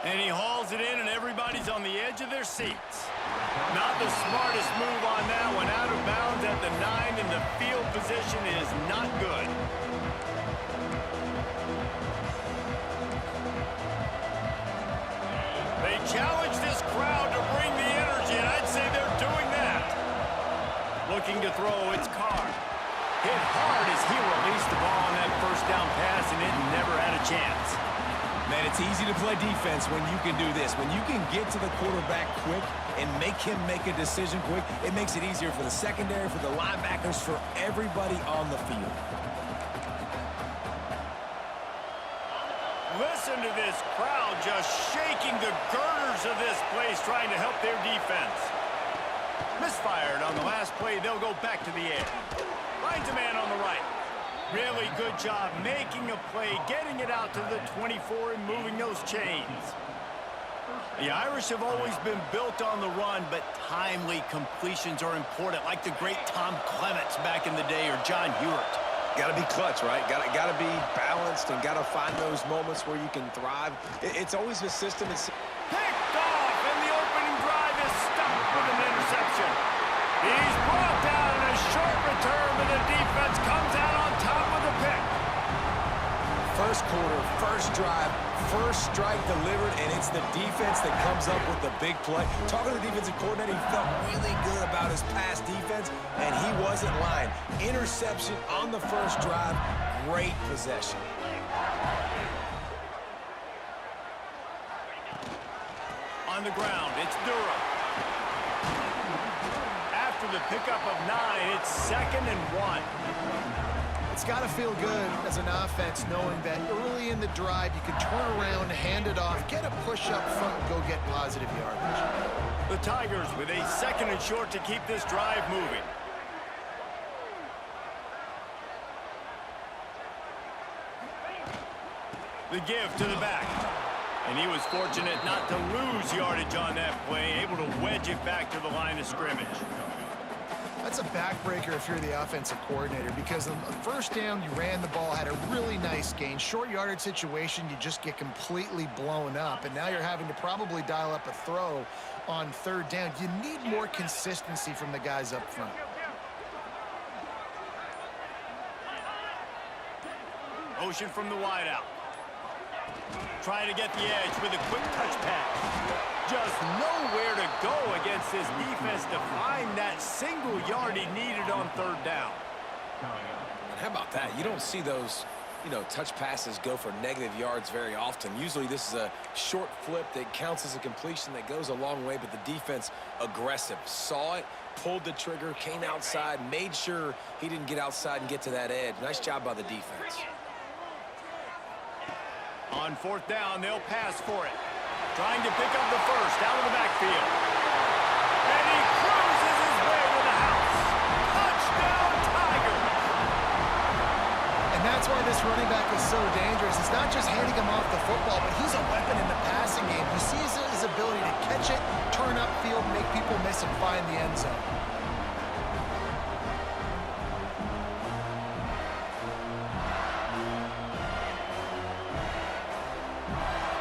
And he hauls it in, and everybody's on the edge of their seats. Not the smartest move on that one. Out of bounds at the 9, and the field position is not good. They challenge this crowd to bring the energy, and I'd say they're doing that. Looking to throw, it's Carr. Hit hard as he released the ball on that first down pass, and it never had a chance. Man, it's easy to play defense when you can do this. When you can get to the quarterback quick and make him make a decision quick, it makes it easier for the secondary, for the linebackers, for everybody on the field. Listen to this crowd just shaking the girders of this place, trying to help their defense. Misfired on the last play. They'll go back to the air. Finds a man on the right. Really good job making a play, getting it out to the 24 and moving those chains. The Irish have always been built on the run, but timely completions are important, like the great Tom Clements back in the day or John Hewlett. Got to be clutch, right? Got to be balanced and got to find those moments where you can thrive. It's always a system. It's picked off, and the opening drive is stopped with an interception. He's brought down in a short return, but the defense comes out on top with a pick. First quarter, first drive, first strike delivered, and it's the defense that comes up with the big play. Talking to the defensive coordinator, he felt really good about his pass defense, and he wasn't lying. Interception on the first drive, great possession. On the ground, it's Durham. After the pickup of 9, it's 2nd and 1. It's got to feel good as an offense knowing that early in the drive you can turn around, hand it off, get a push up front, and go get positive yardage. The Tigers with a 2nd and short to keep this drive moving. The give to the back. And he was fortunate not to lose yardage on that play, able to wedge it back to the line of scrimmage. That's a backbreaker if you're the offensive coordinator, because on the first down, you ran the ball, had a really nice gain. Short yardage situation, you just get completely blown up, and now you're having to probably dial up a throw on 3rd down. You need more consistency from the guys up front. Motion from the wideout. Trying to get the edge with a quick touch pass. Just nowhere to go against this defense to find that single yard he needed on 3rd down. And how about that? You don't see those, touch passes go for negative yards very often. Usually this is a short flip that counts as a completion that goes a long way, but the defense aggressive. Saw it, pulled the trigger, came outside, made sure he didn't get outside and get to that edge. Nice job by the defense. On 4th down, they'll pass for it. Trying to pick up the first out of the backfield. And he cruises his way to the house. Touchdown, Tigers! And that's why this running back is so dangerous. It's not just handing him off the football, but he's a weapon in the passing game. You see his ability to catch it, turn upfield, make people miss, and find the end zone.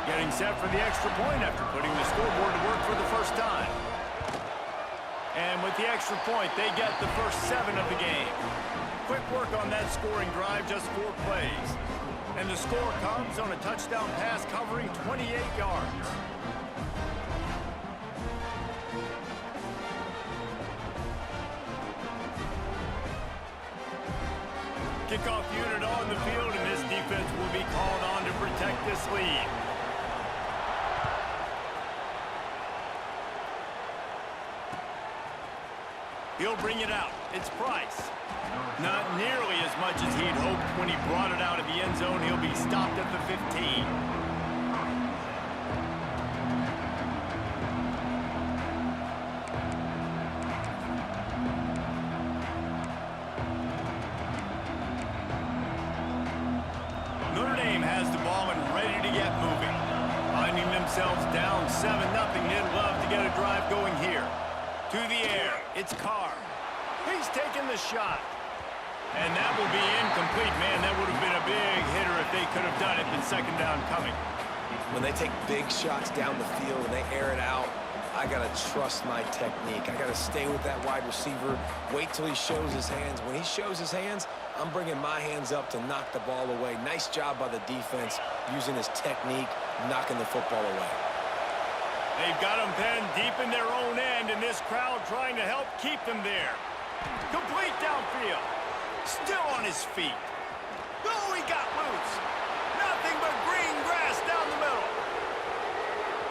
Getting set for the extra point after putting the scoreboard to work for the first time. And with the extra point, they get the first 7 of the game. Quick work on that scoring drive, just 4 plays. And the score comes on a touchdown pass covering 28 yards. Kickoff unit on the field, and this defense will be called on to protect this lead. He'll bring it out. It's Price. Not nearly as much as he'd hoped when he brought it out of the end zone. He'll be stopped at the 15. Notre Dame has the ball and ready to get moving. Finding themselves down 7-0, they'd love to get a drive going here. To the air, it's Carr. He's taking the shot. And that will be incomplete. Man, that would have been a big hitter if they could have done it. And 2nd down coming. When they take big shots down the field and they air it out, I got to trust my technique. I got to stay with that wide receiver, wait till he shows his hands. When he shows his hands, I'm bringing my hands up to knock the ball away. Nice job by the defense using his technique, knocking the football away. They've got him pinned deep in their own end, and this crowd trying to help keep them there. Complete downfield. Still on his feet. Oh, he got loose. Nothing but green grass down the middle.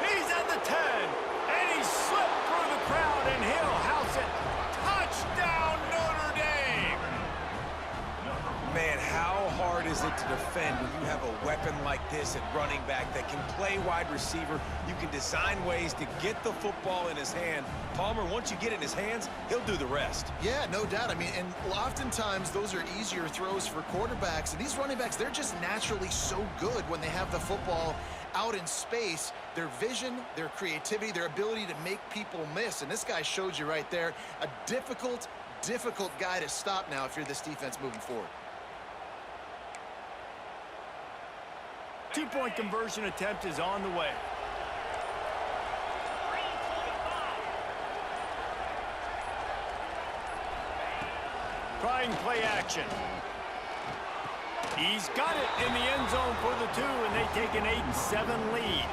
He's at the 10, and he slipped through the crowd, and he'll house it. Touchdown, Notre Dame! Man, how hard is it to defend when you have a weapon like this at running back that can play wide receiver? You can design ways to get the football in his hand. Palmer, once you get it in his hands, he'll do the rest. Yeah, no doubt. I mean, and oftentimes those are easier throws for quarterbacks. And these running backs, they're just naturally so good when they have the football out in space. Their vision, their creativity, their ability to make people miss. And this guy showed you right there, a difficult guy to stop now if you're this defense moving forward. Two-point conversion attempt is on the way. Trying play action. He's got it in the end zone for the 2, and they take an 8-7 lead.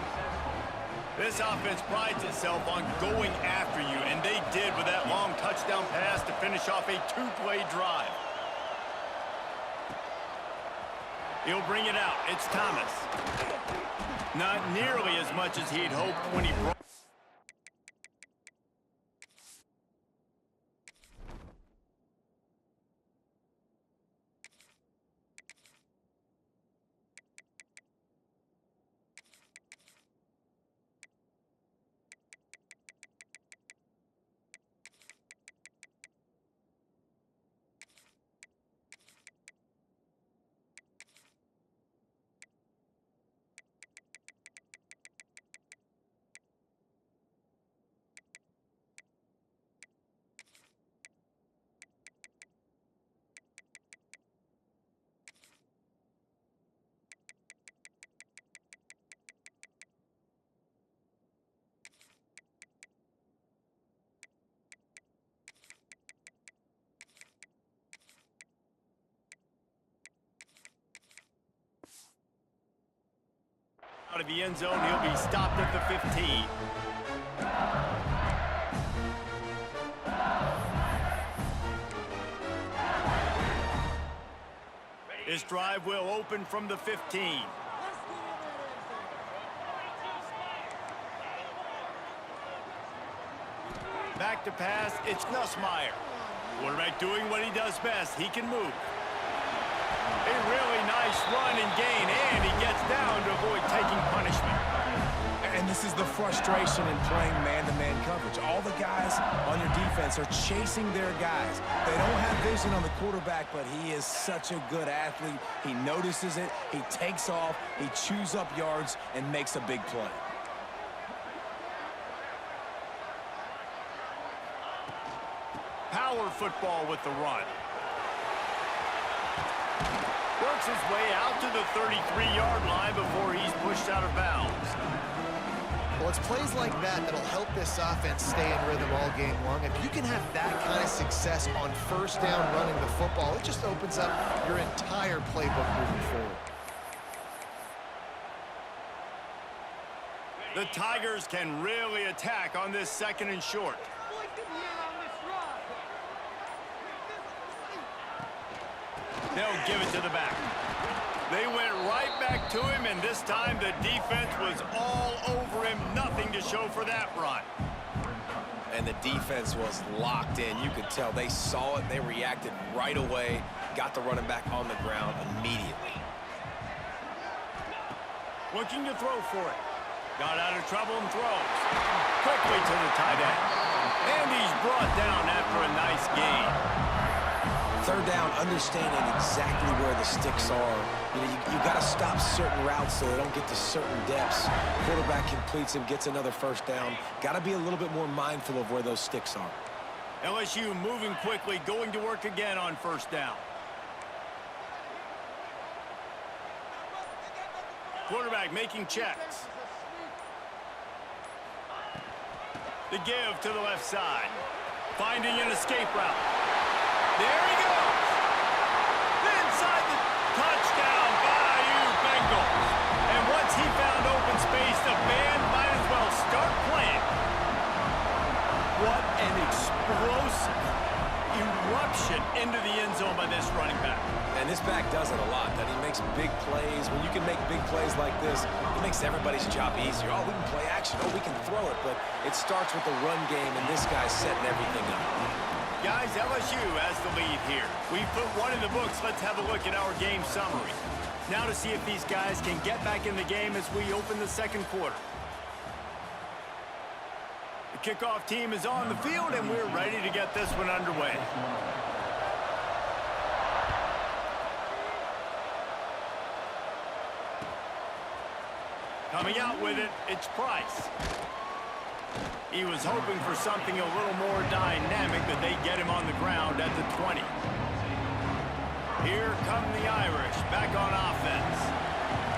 This offense prides itself on going after you, and they did with that long touchdown pass to finish off a 2-play drive. He'll bring it out. It's Thomas. Not nearly as much as he'd hoped when he brought. Out of the end zone, he'll be stopped at the 15. This drive will open from the 15. Back to pass, it's Nussmeier. Quarterback doing what he does best. He can move. A really nice run and gain, and he gets down to avoid taking punishment. And this is the frustration in playing man-to-man coverage. All the guys on your defense are chasing their guys. They don't have vision on the quarterback, but he is such a good athlete. He notices it, he takes off, he chews up yards, and makes a big play. Power football with the run. Works his way out to the 33-yard line before he's pushed out of bounds. Well, it's plays like that that'll help this offense stay in rhythm all game long. If you can have that kind of success on first down running the football, it just opens up your entire playbook moving forward. The Tigers can really attack on this 2nd and short. They'll give it to the back. They went right back to him, and this time the defense was all over him. Nothing to show for that run. And the defense was locked in. You could tell they saw it. They reacted right away. Got the running back on the ground immediately. Looking to throw for it. Got out of trouble and throws. Quickly to the tight end. And he's brought down after a nice gain. 3rd down, understanding exactly where the sticks are. You got to stop certain routes so they don't get to certain depths. Quarterback completes him, gets another 1st down. Got to be a little bit more mindful of where those sticks are. LSU moving quickly, going to work again on 1st down. Quarterback making checks. The give to the left side. Finding an escape route. There he goes. Inside the touchdown, Bayou Bengals. And once he found open space, the band might as well start playing. What an explosive eruption into the end zone by this running back. And this back does it a lot, that he makes big plays. When you can make big plays like this, it makes everybody's job easier. Oh, we can play action. Oh, we can throw it. But it starts with the run game, and this guy's setting everything up. Guys, LSU has the lead here. We've put one in the books. Let's have a look at our game summary. Now to see if these guys can get back in the game as we open the second quarter. The kickoff team is on the field, and we're ready to get this one underway. Coming out with it, it's Price. He was hoping for something a little more dynamic, but they get him on the ground at the 20. Here come the Irish, back on offense.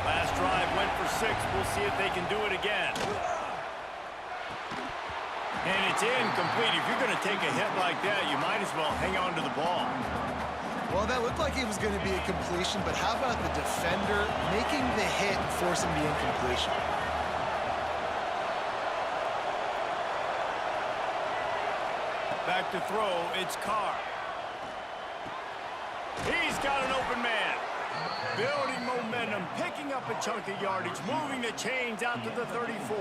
Last drive went for 6. We'll see if they can do it again. And it's incomplete. If you're going to take a hit like that, you might as well hang on to the ball. Well, that looked like it was going to be a completion, but how about the defender making the hit and forcing the incompletion? Back to throw, it's Carr. He's got an open man. Building momentum, picking up a chunk of yardage, moving the chains out to the 34.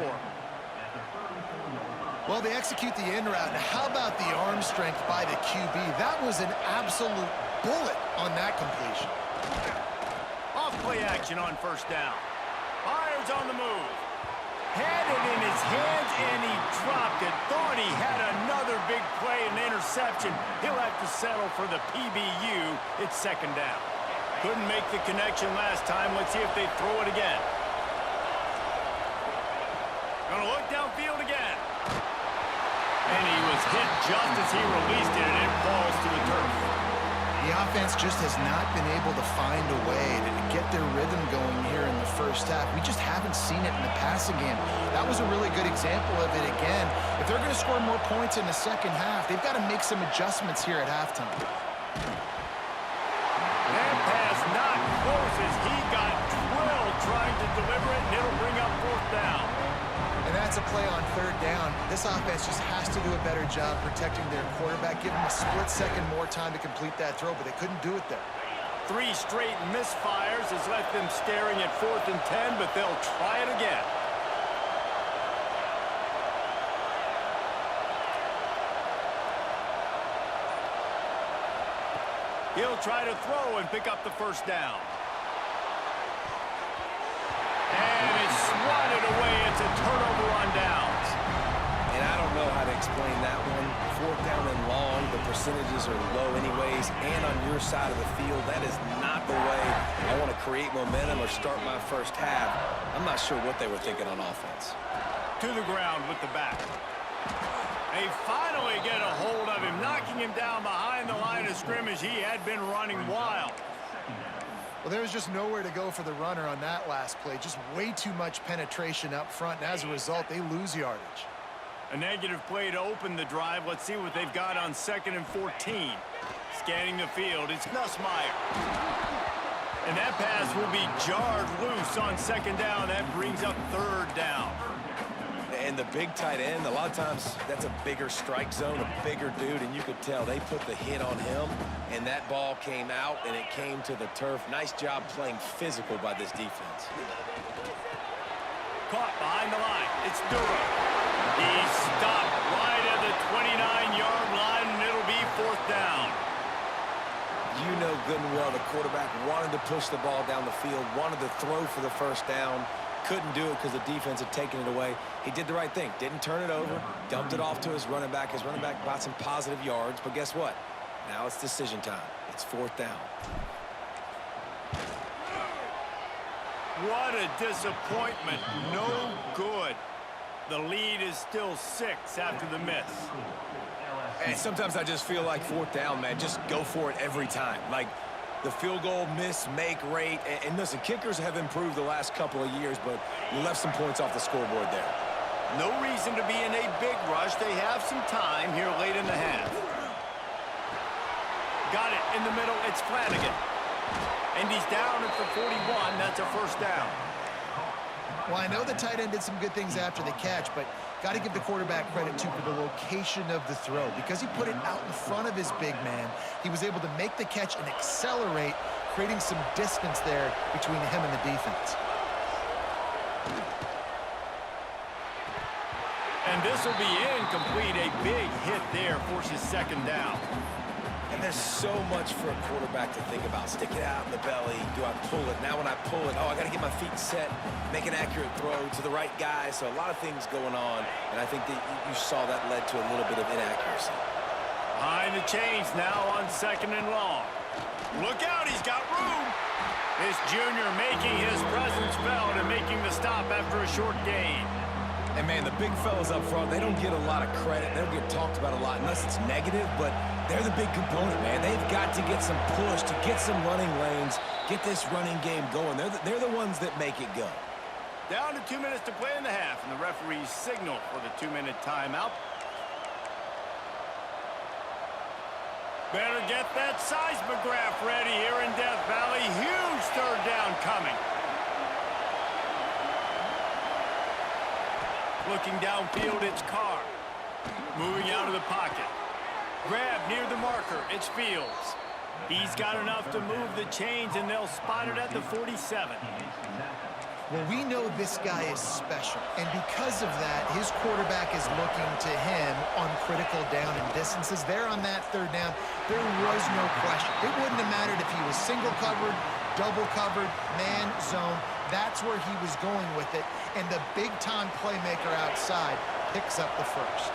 Well, they execute the in route. Now, how about the arm strength by the QB? That was an absolute bullet on that completion. Off play action on first down. Fires on the move. Had it in his hands, and he dropped it. Thought he had another big play, an interception. He'll have to settle for the PBU. It's second down. Couldn't make the connection last time. Let's see if they throw it again. Gonna look downfield again. And he was hit just as he released it, and it falls to the turf. The offense just has not been able to find a way to get their rhythm going here in the first half. We just haven't seen it in the passing game. That was a really good example of it again. If they're going to score more points in the second half, they've got to make some adjustments here at halftime. That pass not close as he got drilled trying to deliver it, and it'll bring up fourth down. And that's a play on third down. This offense just has to do a better job protecting their quarterback. Give them a split second more time to complete that throw, but they couldn't do it there. 3 straight misfires has left them staring at 4th and 10, but they'll try it again. He'll try to throw and pick up the first down. And it's swatted away. It's a turnover on downs. And I don't know how to explain that one. 4th down and long, the percentages are low anyways, and on your side of the field, that is not the way I want to create momentum or start my first half. I'm not sure what they were thinking on offense. To the ground with the back. They finally get a hold of him, knocking him down behind the line of scrimmage. He had been running wild. Well, there was just nowhere to go for the runner on that last play. Just way too much penetration up front, and as a result, they lose yardage. A negative play to open the drive. Let's see what they've got on 2nd and 14. Scanning the field, it's Nussmeier. And that pass will be jarred loose on 2nd down. That brings up 3rd down. And the big tight end, a lot of times that's a bigger strike zone, a bigger dude, and you could tell they put the hit on him, and that ball came out, and it came to the turf. Nice job playing physical by this defense. Caught behind the line. It's Dura. He's stopped right at the 29-yard line, and it'll be 4th down. You know good and well the quarterback wanted to push the ball down the field, wanted to throw for the first down. Couldn't do it because the defense had taken it away. He did the right thing. Didn't turn it over. Dumped it off to his running back. His running back got some positive yards. But guess what? Now it's decision time. It's 4th down. What a disappointment. No good. The lead is still 6 after the miss. And sometimes I just feel like 4th down, man. Just go for it every time. Like, the field goal miss-make rate. And listen, kickers have improved the last couple of years, but you left some points off the scoreboard there. No reason to be in a big rush. They have some time here late in the half. Got it in the middle. It's Flanagan. And he's down at the 41. That's a first down. Well, I know the tight end did some good things after the catch, but got to give the quarterback credit, too, for the location of the throw. Because he put it out in front of his big man, he was able to make the catch and accelerate, creating some distance there between him and the defense. And this will be incomplete. A big hit there forces second down. And there's so much for a quarterback to think about. Stick it out in the belly. Do I pull it? Now when I pull it, oh, I got to get my feet set, make an accurate throw to the right guy. So a lot of things going on, and I think that you saw that led to a little bit of inaccuracy. Behind the chains now on second and long. Look out, he's got room. This junior making his presence felt and making the stop after a short gain. And, man, the big fellas up front, they don't get a lot of credit. They don't get talked about a lot unless it's negative, but they're the big component, man. They've got to get some push, to get some running lanes, get this running game going. They're the ones that make it go. Down to 2 minutes to play in the half, and the referees signal for the 2-minute timeout. Better get that seismograph ready here in Death Valley. Huge third down coming. Looking downfield, it's Carr. Moving out of the pocket. Grab near the marker, it's Fields. He's got enough to move the chains, and they'll spot it at the 47. Well, we know this guy is special, and because of that, his quarterback is looking to him on critical down and distances. There on that third down, there was no question. It wouldn't have mattered if he was single covered, double covered, man, zone. That's where he was going with it, and the big-time playmaker outside picks up the first.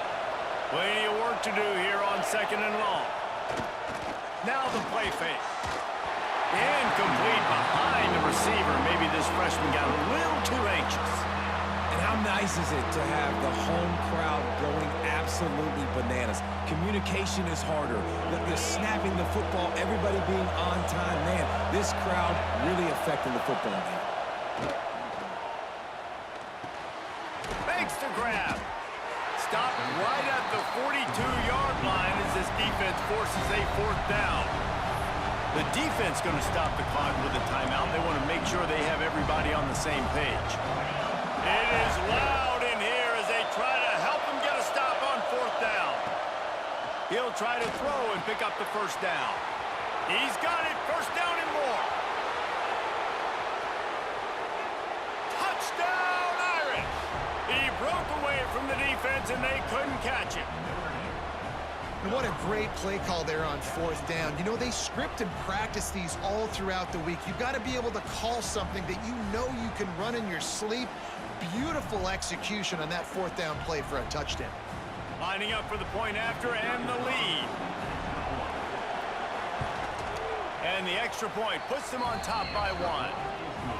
Plenty of work to do here on second and long. Now the play fake. Incomplete behind the receiver. Maybe this freshman got a little too anxious. And how nice is it to have the home crowd going absolutely bananas? Communication is harder. The snapping the football, everybody being on time. Man, this crowd really affecting the football game. Makes the grab. Stopped right at the 42-yard line as this defense forces a fourth down. The defense going to stop the clock with a timeout. They want to make sure they have everybody on the same page. It is loud in here as they try to help him get a stop on fourth down. He'll try to throw and pick up the first down. He's got it. First down and more. Touchdown, Irish. He broke away from the defense, and they couldn't catch him. And what a great play call there on fourth down. You know, they script and practice these all throughout the week. You've got to be able to call something that you know you can run in your sleep. Beautiful execution on that fourth down play for a touchdown. Lining up for the point after and the lead. And the extra point puts them on top by one.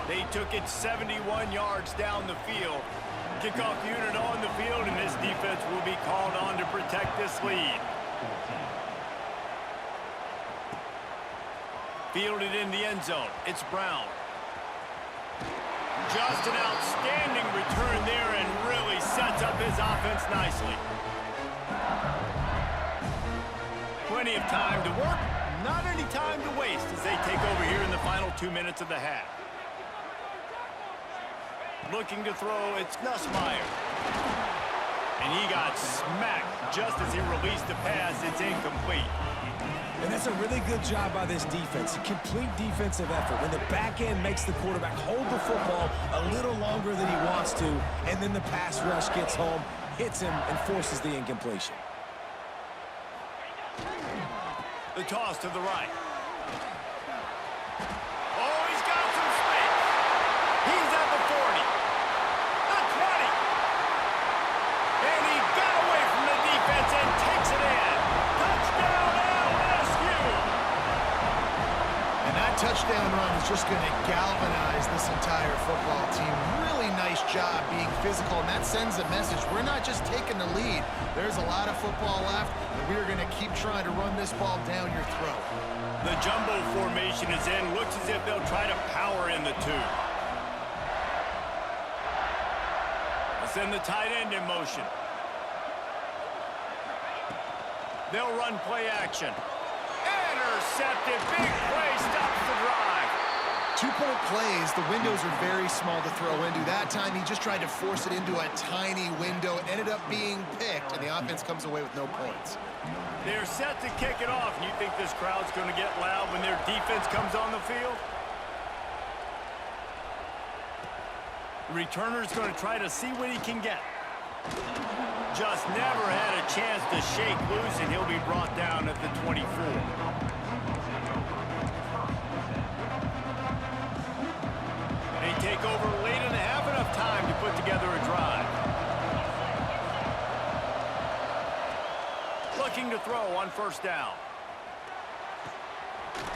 They took it 71 yards down the field. Kickoff unit on the field, and this defense will be called on to protect this lead. Fielded in the end zone. It's Brown. Just an outstanding return there and really sets up his offense nicely. Plenty of time to work, not any time to waste as they take over here in the final 2 minutes of the half. Looking to throw, it's Nussmeier. And he got smacked just as he released the pass. It's incomplete. And that's a really good job by this defense. A complete defensive effort. When the back end makes the quarterback hold the football a little longer than he wants to, and then the pass rush gets home, hits him, and forces the incompletion. The toss to the right. Oh, he's got some space. He's at the 40. The 20. And he got away from the defense and takes it in. Touchdown, LSU. And that touchdown run is just going to galvanize this entire football team. Really nice job being physical, and that sends a message. We're not just taking the lead. There's a lot of football left, and we're going to keep trying to run this ball down your throat. The jumbo formation is in. Looks as if they'll try to power in the two. A send the tight end in motion. They'll run play action. Intercepted. Big play stops the drive. 2-point plays, the windows are very small to throw into. That time, he just tried to force it into a tiny window. It ended up being picked, and the offense comes away with no points. They're set to kick it off. You think this crowd's going to get loud when their defense comes on the field? The returner's going to try to see what he can get. Just never had a chance to shake loose, and he'll be brought down at the 24. They take over late and have enough time to put together a drive. Looking to throw on first down.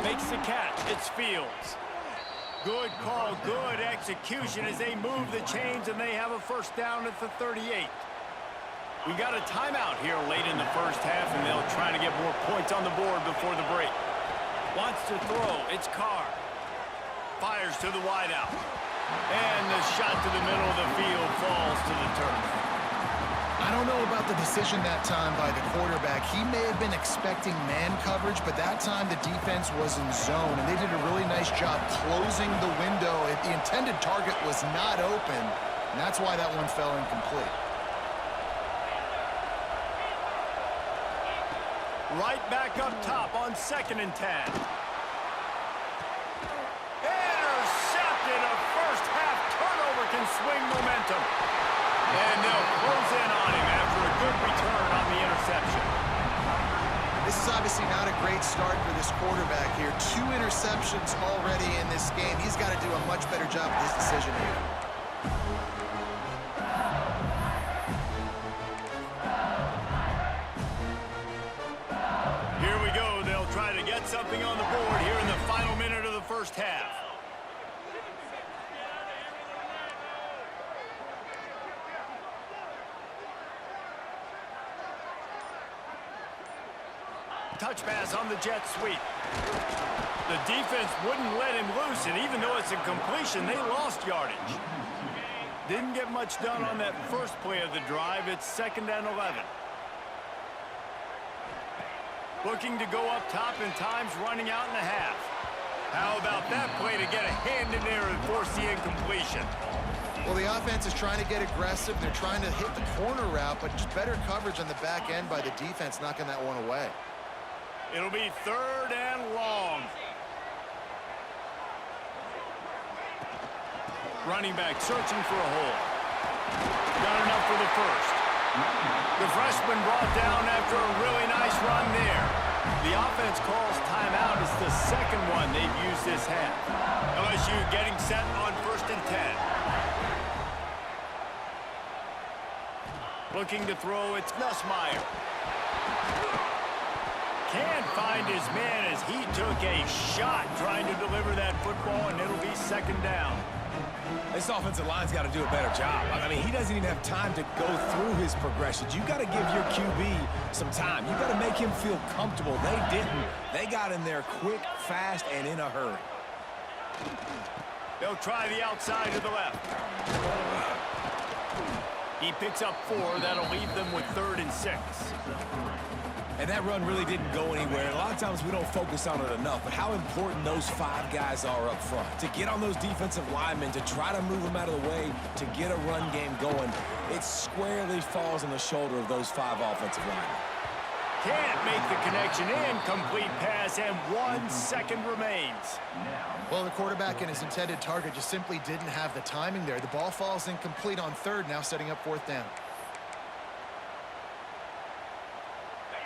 Makes the catch. It's Fields. Good call, good execution as they move the chains, and they have a first down at the 38. We got a timeout here late in the first half, and they'll try to get more points on the board before the break. Wants to throw. It's Carr. Fires to the wideout. And the shot to the middle of the field falls to the turf. I don't know about the decision that time by the quarterback. He may have been expecting man coverage, but that time the defense was in zone, and they did a really nice job closing the window. The intended target was not open, and that's why that one fell incomplete. Right back up top on 2nd and 10. Intercepted. A first half turnover can swing momentum. And they'll close in on him after a good return on the interception. This is obviously not a great start for this quarterback here. 2 interceptions already in this game. He's got to do a much better job with his decision here. Here we go. They'll try to get something on the board here in the final minute of the first half. Touch pass on the jet sweep. The defense wouldn't let him loose, and even though it's a completion, they lost yardage. Didn't get much done on that first play of the drive. It's 2nd and 11. Looking to go up top, and time's running out in the half. How about that play to get a hand in there and force the incompletion? Well, the offense is trying to get aggressive. They're trying to hit the corner route, but just better coverage on the back end by the defense, knocking that one away. It'll be 3rd and long. Running back searching for a hole. Got enough for the first. The freshman brought down after a really nice run there. The offense calls timeout. It's the second one they've used this half. LSU getting set on 1st and 10. Looking to throw, it's Nussmeier. Can't find his man as he took a shot trying to deliver that football, and it'll be 2nd down. This offensive line's got to do a better job. I mean, he doesn't even have time to go through his progressions. You got to give your QB some time. You got to make him feel comfortable. They didn't. They got in there quick, fast, and in a hurry. They'll try the outside to the left. He picks up 4. That'll leave them with 3rd and 6. And that run really didn't go anywhere. And a lot of times we don't focus on it enough, but how important those 5 guys are up front. To get on those defensive linemen, to try to move them out of the way, to get a run game going, it squarely falls on the shoulder of those 5 offensive linemen. Can't make the connection. Incomplete pass, and 1 second remains. Well, the quarterback and his intended target just simply didn't have the timing there. The ball falls incomplete on 3rd, now setting up 4th down.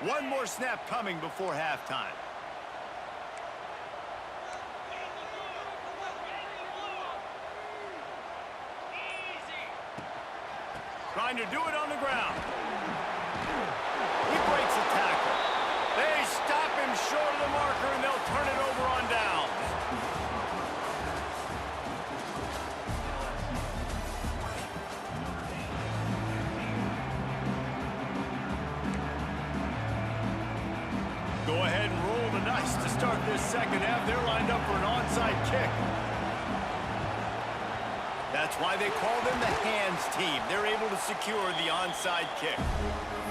One more snap coming before halftime. Trying to do it on the ground. He breaks a tackle. They stop him short of the marker, and they'll turn it over on downs. Go ahead and roll the dice to start this second half. They're lined up for an onside kick. That's That's why they call them the hands team. They're able to secure the onside kick.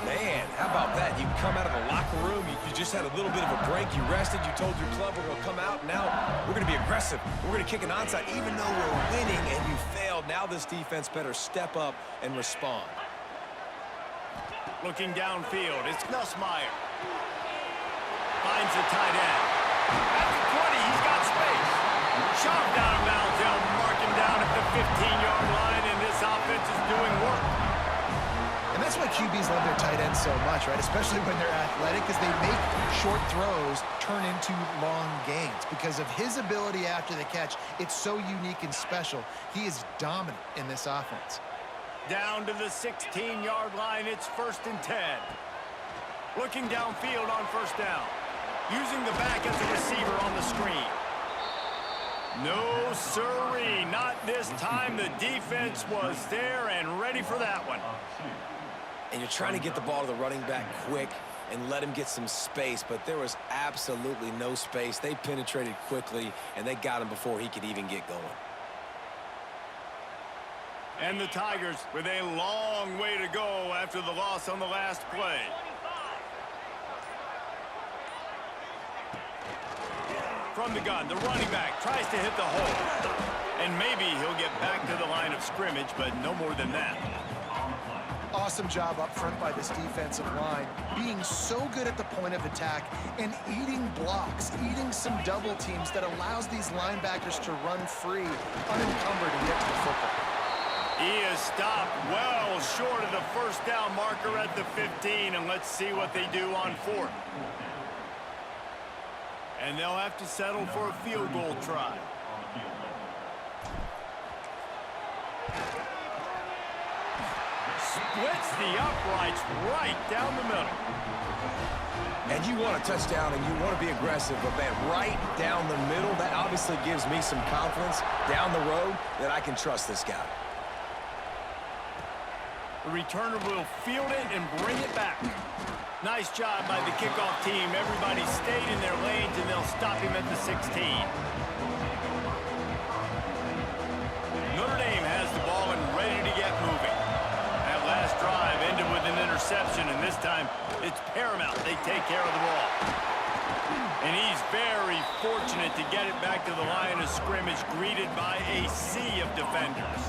Man, how about that? You come out of the locker room, you just had a little bit of a break, you rested, you told your club we're going to come out, and now we're going to be aggressive. We're going to kick an onside, even though we're winning and you failed. Now this defense better step up and respond. Looking downfield, it's Nussmeier. Finds the tight end. At the 20, he's got space. Shoved out of bounds. They'll mark him down at the 15-yard line, and this offense is doing work. And that's why QBs love their tight ends so much, right? Especially when they're athletic, because they make short throws turn into long gains. Because of his ability after the catch, it's so unique and special. He is dominant in this offense. Down to the 16-yard line, it's 1st and 10. Looking downfield on 1st down. Using the back as a receiver on the screen. No, sirree, not this time. The defense was there and ready for that one. And you're trying to get the ball to the running back quick and let him get some space, but there was absolutely no space. They penetrated quickly, and they got him before he could even get going. And the Tigers with a long way to go after the loss on the last play. From the gun, the running back tries to hit the hole. And maybe he'll get back to the line of scrimmage, but no more than that. Awesome job up front by this defensive line, being so good at the point of attack and eating blocks, eating some double teams that allows these linebackers to run free, unencumbered, and get to the football. He is stopped well short of the 1st down marker at the 15, and let's see what they do on 4th. And they'll have to settle for a field goal try. Splits the uprights right down the middle. And you want a touchdown and you want to be aggressive, but man, right down the middle, that obviously gives me some confidence down the road that I can trust this guy. The returner will field it and bring it back. Nice job by the kickoff team. Everybody stayed in their lanes, and they'll stop him at the 16. Notre Dame has the ball and ready to get moving. That last drive ended with an interception, and this time it's paramount they take care of the ball. And he's very fortunate to get it back to the line of scrimmage, greeted by a sea of defenders.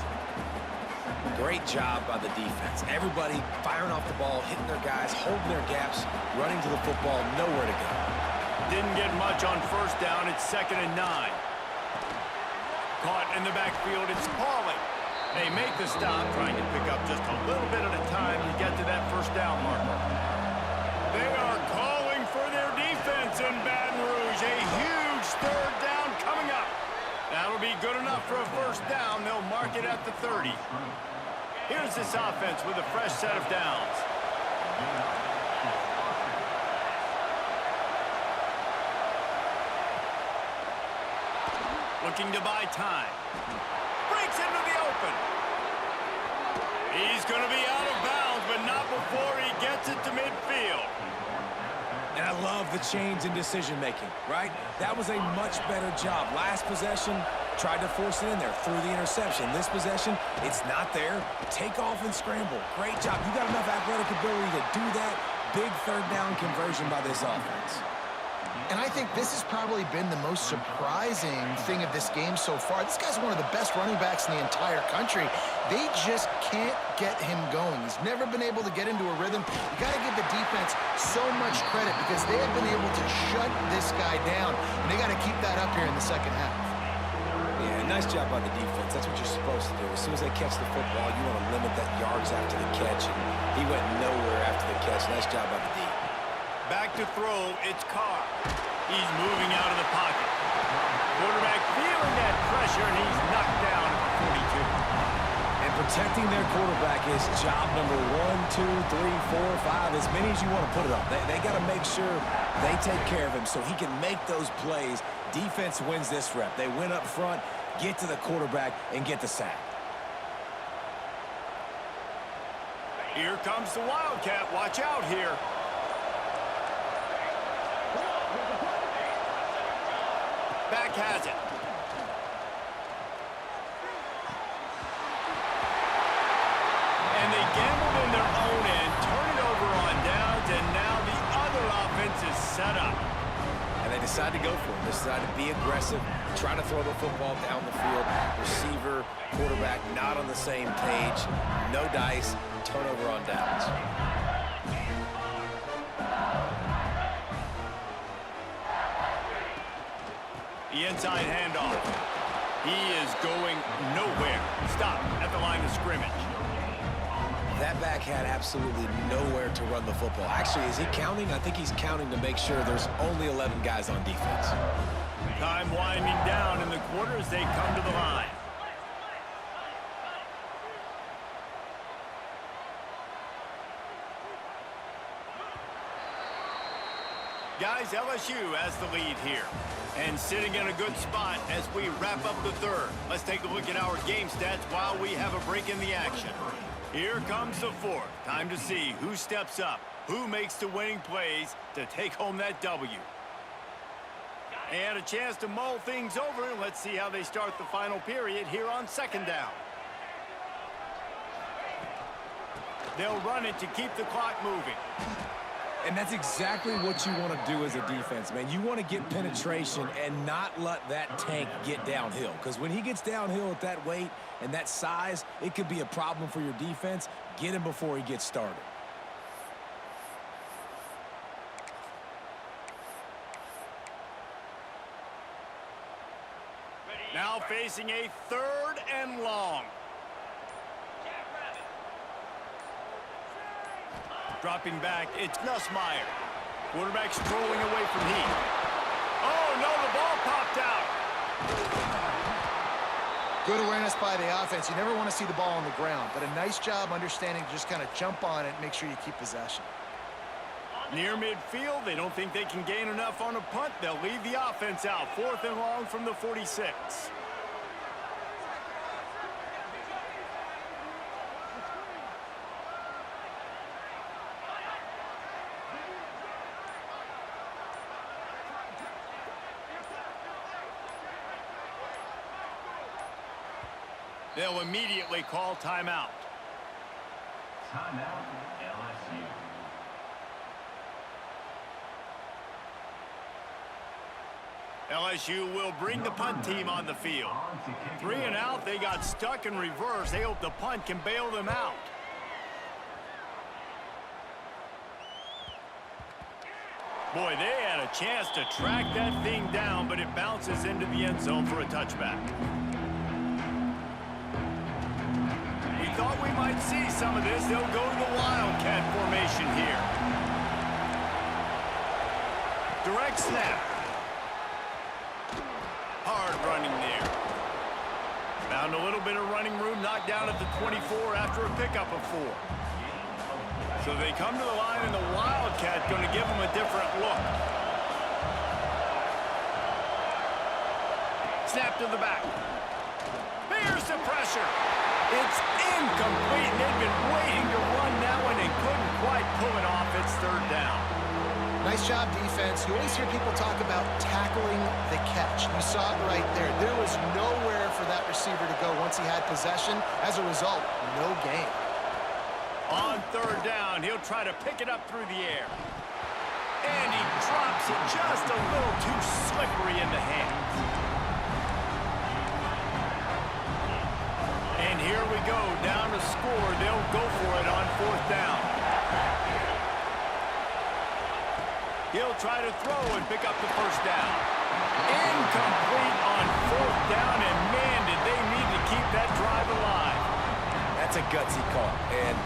Great job by the defense. Everybody firing off the ball, hitting their guys, holding their gaps, running to the football, nowhere to go. Didn't get much on 1st down. It's 2nd and 9. Caught in the backfield. It's Pauly. They make the stop, trying to pick up just a little bit at a time to get to that 1st down marker. They are calling for their defense in Baton Rouge. A huge 3rd down coming up. That'll be good enough for a 1st down. They'll mark it at the 30. Here's this offense with a fresh set of downs. Looking to buy time. Breaks into the open. He's going to be out of bounds, but not before he gets it to midfield. And I love the change in decision-making, right? That was a much better job. Last possession, tried to force it in there, threw the interception. This possession, it's not there. Take off and scramble. Great job. You got enough athletic ability to do that. Big 3rd down conversion by this offense. And I think this has probably been the most surprising thing of this game so far. This guy's one of the best running backs in the entire country. They just can't get him going. He's never been able to get into a rhythm. You got to give the defense so much credit because they have been able to shut this guy down. And they got to keep that up here in the 2nd half. Yeah, nice job by the defense. That's what you're supposed to do. As soon as they catch the football, you want to limit that yards after the catch. And he went nowhere after the catch. Nice job by the D. Back to throw, it's Carr. He's moving out of the pocket. Quarterback feeling that pressure, and he's knocked down at the 42. And protecting their quarterback is job number 1, 2, 3, 4, 5, as many as you want to put it up. They got to make sure they take care of him so he can make those plays. Defense wins this rep. They win up front, get to the quarterback, and get the sack. Here comes the Wildcat. Watch out here. Back has it. decide to go for it. Decide to be aggressive, try to throw the football down the field. Receiver, quarterback, not on the same page. No dice, turnover on downs. The inside handoff. He is going nowhere. Stop at the line of scrimmage. That back had absolutely nowhere to run the football. Actually, is he counting? I think he's counting to make sure there's only 11 guys on defense. Time winding down in the quarter as they come to the line. Guys, LSU has the lead here. And sitting in a good spot as we wrap up the third. Let's take a look at our game stats while we have a break in the action. Here comes the fourth. Time to see who steps up, who makes the winning plays to take home that W. And a chance to mull things over. Let's see how they start the final period here on second down. They'll run it to keep the clock moving. And that's exactly what you want to do as a defense, man. You want to get penetration and not let that tank get downhill. Because when he gets downhill at that weight and that size, it could be a problem for your defense. Get him before he gets started. Now facing a third and long. Dropping back, it's Nussmeier. Quarterback strolling away from Heath. Oh, no, the ball popped out. Good awareness by the offense. You never want to see the ball on the ground, but a nice job understanding to just kind of jump on it and make sure you keep possession. Near midfield, they don't think they can gain enough on a punt. They'll leave the offense out. Fourth and long from the 46. They'll immediately call timeout. Timeout, LSU. LSU will bring the punt team on the field. 3 and out, they got stuck in reverse. They hope the punt can bail them out. Boy, they had a chance to track that thing down, but it bounces into the end zone for a touchback. We thought we might see some of this. They'll go to the Wildcat formation here. Direct snap. Hard running there. Found a little bit of running room, knocked down at the 24 after a pickup of 4. So they come to the line, and the Wildcat going to give them a different look. Snap to the back. Here's the pressure. It's incomplete. They've been waiting to run that one and couldn't quite pull it off. It's third down. Nice job, defense. You always hear people talk about tackling the catch. You saw it right there. There was nowhere for that receiver to go once he had possession. As a result, no gain. On third down, he'll try to pick it up through the air. And he drops it just a little too slippery in the hands. And here we go, down to score. They'll go for it on fourth down. He'll try to throw and pick up the first down. Incomplete on fourth down, and man, did they need to keep that drive alive. That's a gutsy call, and